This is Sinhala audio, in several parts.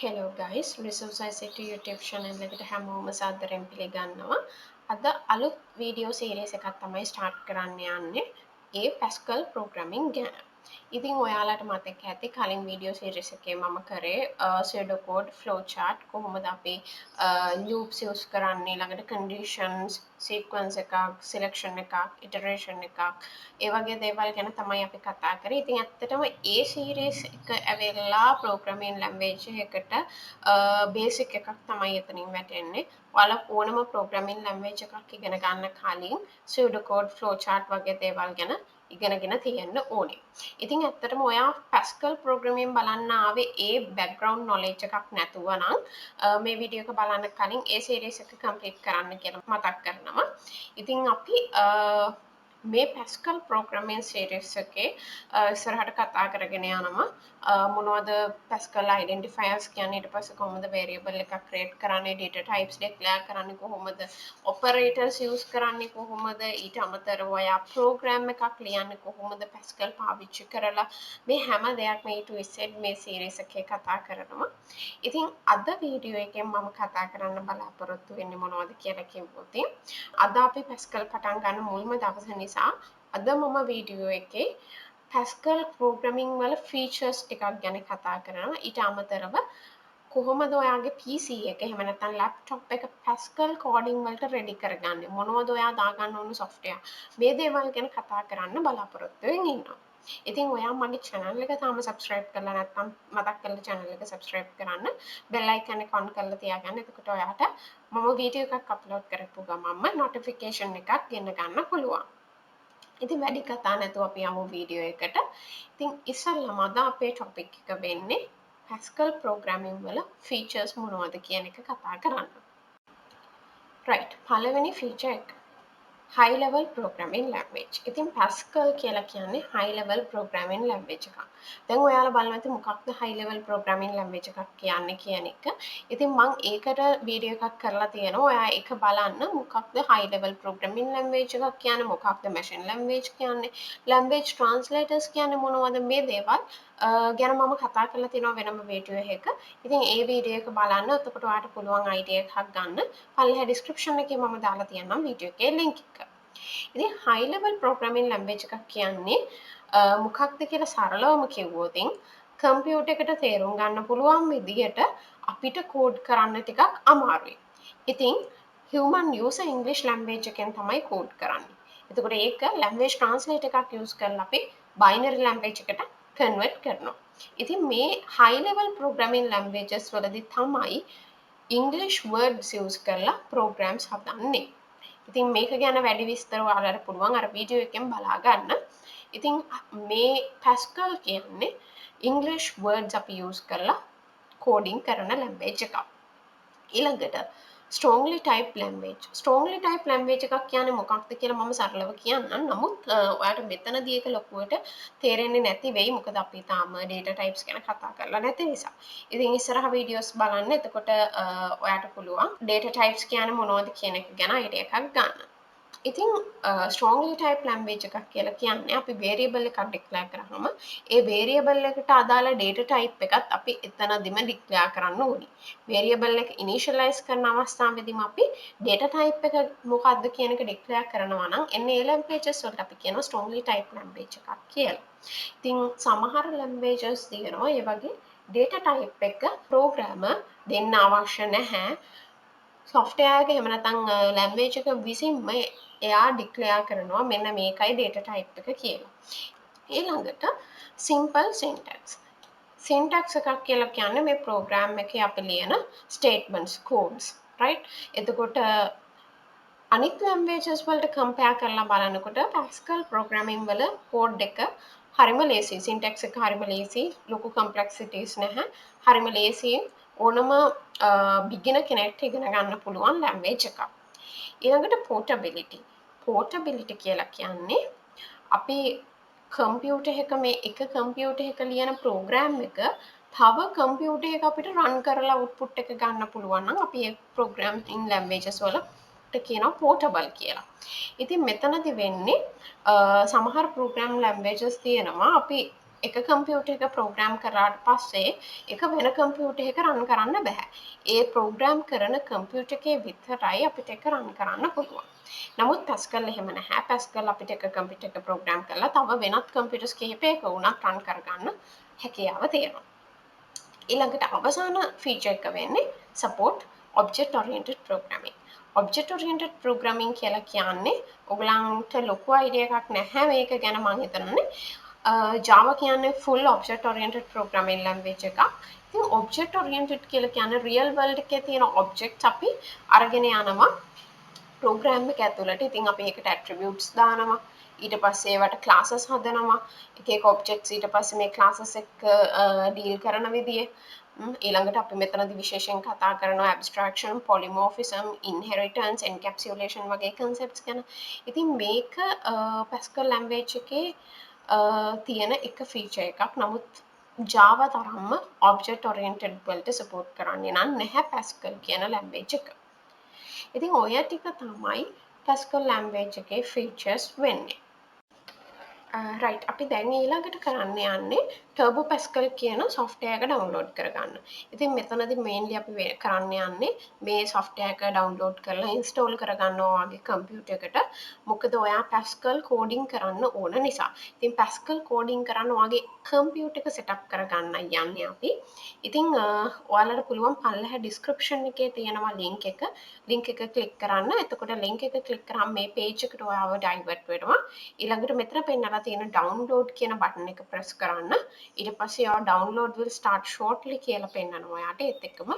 Hello guys, Resource ICT YouTube channel එකට හැමෝම සාදරයෙන් පිළිගන්නවා. අද අලුත් වීඩියෝ සීරීස් එකක් තමයි ස්ටාර්ට් කරන්න යන්නේ. ඒ Pascal programming ගැන. ඉතින් ඔයාලට මතක ඇති කලින් වීඩියෝ සීරීස් එකේ මම කරේ pseudo code flow chart කොහොමද අපි loops use කරන්නේ ළඟට conditions sequence එකක් selection එකක් iteration එකක් ඒ වගේ දේවල් ගැන තමයි අපි කතා කරේ. ඉතින් ඇත්තටම ඒ සීරීස් එක ඇවිල්ලා programming language එකට බේසික් එකක් තමයි එතනින් වැටෙන්නේ. ඔයාලා ඕනම programming language එකක් ඉගෙන ගන්න කලින් pseudocode flowchart වගේ දේවල් ගැන ඉගෙනගෙන තියෙන්න ඕනේ. ඉතින් ඇත්තටම ඔයා Pascal programming බලන්න ආවේ ඒ background knowledge එකක් නැතුව නම් මේ වීඩියෝ එක බලන්න කලින් ඒ series එක complete කරන්න කියලා මතක් කරනවා. ඉතින් අපි මේ Pascal programming series එකේ ඉස්සරහට කතා කරගෙන යනවා මොනවද Pascal identifiers කියන්නේ ඊට පස්සේ කොහොමද variable එකක් create කරන්නේ data types declare කරන්නේ කොහොමද operators use කරන්නේ කොහොමද ඊට අමතරව ඔයා program එකක් ලියන්නේ කොහොමද Pascal පාවිච්චි කරලා මේ හැම දෙයක්ම A to Z මේ series එකේ කතා කරනවා. ඉතින් අද වීඩියෝ එකෙන් මම කතා කරන්න බලාපොරොත්තු වෙන්නේ මොනවද කියලා කිව්වොත් අද අපි Pascal පටන් ගන්න මුල්ම දවස නිසා අද මම වීඩියෝ එකේ Pascal programming වල features ටිකක් ගැන කතා කරනවා. ඊට අමතරව කොහොමද ඔයාගේ PC එක එහෙම නැත්නම් laptop එක Pascal coding වලට ready කරගන්නේ? මොනවද ඔයා දාගන්න ඕන software? මේ දේවල් ගැන කතා කරන්න බලාපොරොත්තු වෙමින් ඉන්නවා. ඉතින් ඔයා මගේ channel එක තාම subscribe කරලා නැත්නම් මතක් කරලා channel එක subscribe කරන්න. bell icon එක on කරලා තියාගන්න. එතකොට ඔයාට මම වීඩියෝ එකක් upload කරපු ගමන්ම notification එකක් ගෙන්න ගන්න පුළුවන්. ඉතින් වැඩි කතා නැතුව අපි යමු වීඩියෝ එකට. ඉතින් ඉස්සෙල්ලාම අද අපේ topic එක වෙන්නේ Pascal programming වල features මොනවද කියන එක කතා කරන්න. right පළවෙනි feature එක high level programming language. ඉතින් Pascal කියලා කියන්නේ high level programming language එකක්. දැන් ඔයාලා බලන්න ඇති මොකක්ද high level programming language එකක් කියන්නේ කියන එක. ඉතින් මම ඒකට වීඩියෝ එකක් කරලා තියෙනවා. ඔයා ඒක බලන්න මොකක්ද high level programming language එකක් කියන්නේ මොකක්ද machine language කියන්නේ language translators කියන්නේ මොනවද මේ දේවල් ගැන මම කතා කරලා තියෙනවා වෙනම වීඩියෝ එකක. ඉතින් ඒ වීඩියෝ එක බලන්න එතකොට ඔයාලට පුළුවන් idea එකක් ගන්න. පල්ලෙහා description එකේ මම දාලා තියෙනවා වීඩියෝ එකේ link එක. ඉතින් high level programming language එකක් කියන්නේ මොකක්ද කියලා සරලවම කිව්වොත් කම්පියුටර් එකට තේරුම් ගන්න පුළුවන් විදිහට අපිට කෝඩ් කරන්න ටිකක් අමාරුයි. ඉතින් human user English language එකෙන් තමයි කෝඩ් කරන්නේ. එතකොට ඒක language translate එකක් use කරලා අපි binary language එකට convert කරනවා. ඉතින් මේ high level programming languages වලදී තමයි English words use කරලා programs හදන්නේ. ඉතින් මේක ගැන වැඩි විස්තර ඔයාලට පුළුවන් අර වීඩියෝ එකෙන් බලා ගන්න. ඉතින් මේ Pascal කියන්නේ English words අපි use කරලා coding කරන language එකක්. ඊළඟට strongly typed language. strongly typed language එකක් කියන්නේ මොකක්ද කියලා මම සරලව කියන්නම්. නමුත් ඔයාලට මෙතනදී ඒක ලොකුවට තේරෙන්නේ නැති වෙයි. මොකද අපි තාම data types ගැන කතා කරලා නැති නිසා. ඉතින් ඉස්සරහ වීඩියෝස් බලන්න. එතකොට ඔයාලට පුළුවන් data types කියන්නේ මොනවද කියන එක ගැන idea එකක් ගන්න. ඉතින් strongly typed language එකක් කියලා කියන්නේ අපි variable එකක් declare කරාම ඒ variable එකට අදාළ data type එකත් අපි එතනදිම declare කරන්න ඕනි. variable එක initialize කරන අවස්ථාවේදීම අපි data type එක මොකක්ද කියන එක declare කරනවා නම් එන්නේ ඒ languages වලට අපි කියනවා strongly typed language එකක් කියලා. ඉතින් සමහර languages තියෙනවා ඒ වගේ data type එක programmer දෙන්න අවශ්‍ය නැහැ. software එක එහෙම නැත්නම් language එක විසින්ම එයා declare කරනවා මෙන්න මේකයි data type එක කියලා. ඊළඟට simple syntax. syntax එකක් කියලා කියන්නේ මේ program එකේ අපි ලියන statements codes right. එතකොට අනිත් languages වලට compare කරලා බලනකොට Pascal programming වල code එක හරිම ලේසි. syntax එක හරිම ලේසි. ලොකු complexities නැහැ. හරිම ලේසි. ඕනම beginner කෙනෙක්ට ඉගෙන ගන්න පුළුවන් language එකක්. ඊළඟට portability. portability කියලා කියන්නේ අපි කම්පියුටර් එක මේ එක කම්පියුටර් එක ලියන ප්‍රෝග්‍රෑම් එක තව කම්පියුටර් එක අපිට රන් කරලා output එක ගන්න පුළුවන් නම් අපි ඒ programming languages වලට කියනවා portable කියලා. ඉතින් මෙතනදි වෙන්නේ සමහර program languages තියෙනවා අපි එක කම්පියුටර් එක ප්‍රෝග්‍රෑම් කරාට පස්සේ ඒක වෙන කම්පියුටර් එක රන් කරන්න බෑ. ඒ ප්‍රෝග්‍රෑම් කරන කම්පියුටර් එකේ විතරයි අපිට ඒක රන් කරන්න පුළුවන්. නමුත් පැස්කල් එහෙම නැහැ. පැස්කල් අපිට එක කම්පියුටර් එක ප්‍රෝග්‍රෑම් කරලා තව වෙනත් කම්පියුටර්ස් කිහිපයක වුණත් රන් කරගන්න හැකියාව තියෙනවා. ඊළඟට අවසාන ෆීචර් එක වෙන්නේ support object oriented programming. object oriented programming කියලා කියන්නේ ඔයගලන්ට ලොකු අයිඩියා එකක් නැහැ මේක ගැන මම හිතන්නේ. Java කියන්නේ full object oriented programming language එකක්. ඉතින් object oriented කියලා කියන්නේ real world එකේ තියෙන objects අපි අරගෙන යනවා program එක ඇතුළට. ඉතින් අපි ඒකට attributes දානවා. ඊට පස්සේ ඒවට classes හදනවා. එක එක objects ඊට පස්සේ මේ classes එක්ක deal කරන විදිය. ඊළඟට අපි මෙතනදී විශේෂයෙන් කතා කරනවා abstraction, polymorphism, inheritance, encapsulation වගේ concepts ගැන. ඉතින් මේක Pascal language එකේ තියෙන එක feature එකක්. නමුත් Java තරම්ම object oriented වලට support කරන්නේ නැහැ Pascal කියන language එක. ඉතින් ඔය ටික තමයි Pascal language එකේ features වෙන්නේ. right අපි දැන් ඊළඟට කරන්න යන්නේ Turbo Pascal කියන software එක download කරගන්න. ඉතින් මෙතනදී mainly අපි කරන්න යන්නේ මේ software එක download කරලා install කරගන්නවා වගේ computer එකට. මොකද ඔයා Pascal coding කරන්න ඕන නිසා. ඉතින් Pascal coding කරන්න ඔයාගේ computer එක setup කරගන්න යන්නේ අපි. ඉතින් ඔයාලට පුළුවන් පල්ලෙහා description එකේ තියෙනවා link එක. link එක click කරන්න. එතකොට link එක click කරාම මේ page එකට ඔයාව divert වෙනවා. ඊළඟට මෙතන පෙන්නලා තියෙන download කියන බටන් එක press කරන්න. ඊට පස්සේ ඔයා download will start shortly කියලා පෙන්නනවා ඔයාට. ඒත් එක්කම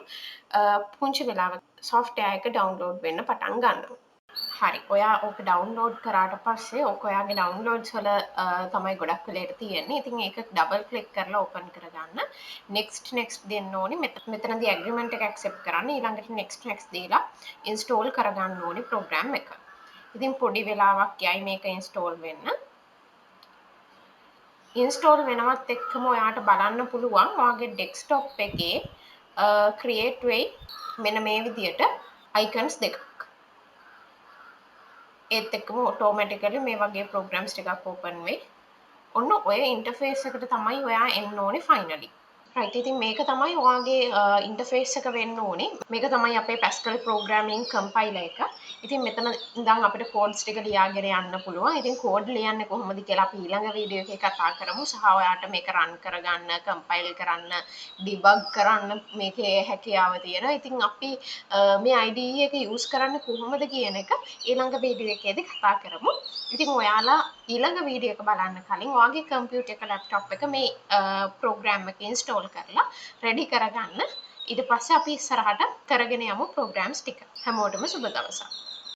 පුංචි වෙලාවක software එක download වෙන්න පටන් ගන්නවා. හරි. ඔයා ඕක download කරාට පස්සේ ඕක ඔයාගේ downloads වල තමයි ගොඩක් වෙලට තියෙන්නේ. ඉතින් ඒක double click කරලා open කරගන්න. next දෙන්න ඕනේ. මෙතනදී agreement එක accept කරන්න. ඊළඟට next දීලා install කරගන්න ඕනේ program එක. ඉතින් පොඩි වෙලාවක් යයි මේක install වෙන්න. install වෙනවත් එක්කම ඔයාට බලන්න පුළුවන් ඔයාගේ desktop එකේ create වෙයි මෙන්න මේ විදියට icons දෙකක්. ඒත් එක්කම automatically මේ වගේ programs ටිකක් open වෙයි. ඔන්න ඔය interface එකට තමයි ඔයා එන්න ඕනේ finally. right ඉතින් මේක තමයි ඔයාගේ interface එක වෙන්න ඕනේ. මේක තමයි අපේ Pascal programming compiler එක. ඉතින් මෙතන ඉඳන් අපිට codes ටික ලියාගෙන යන්න පුළුවන්. ඉතින් code ලියන්නේ කොහොමද කියලා අපි ඊළඟ වීඩියෝ එකේ කතා කරමු. සහ ඔයාට මේක run කරගන්න, compile කරන්න, debug කරන්න මේකේ හැකියාව තියෙනවා. ඉතින් අපි මේ IDE එක use කරන්න කොහොමද කියන එක ඊළඟ වීඩියෝ එකේදී කතා කරමු. ඉතින් ඔයාලා ඊළඟ වීඩියෝ එක බලන්න කලින් ඔයාගේ computer එක laptop එක මේ program එක install කරලා ready කරගන්න. ඊට පස්සේ අපි ඉස්සරහට කරගෙන යමු programs ටික. හැමෝටම සුබ දවසක්.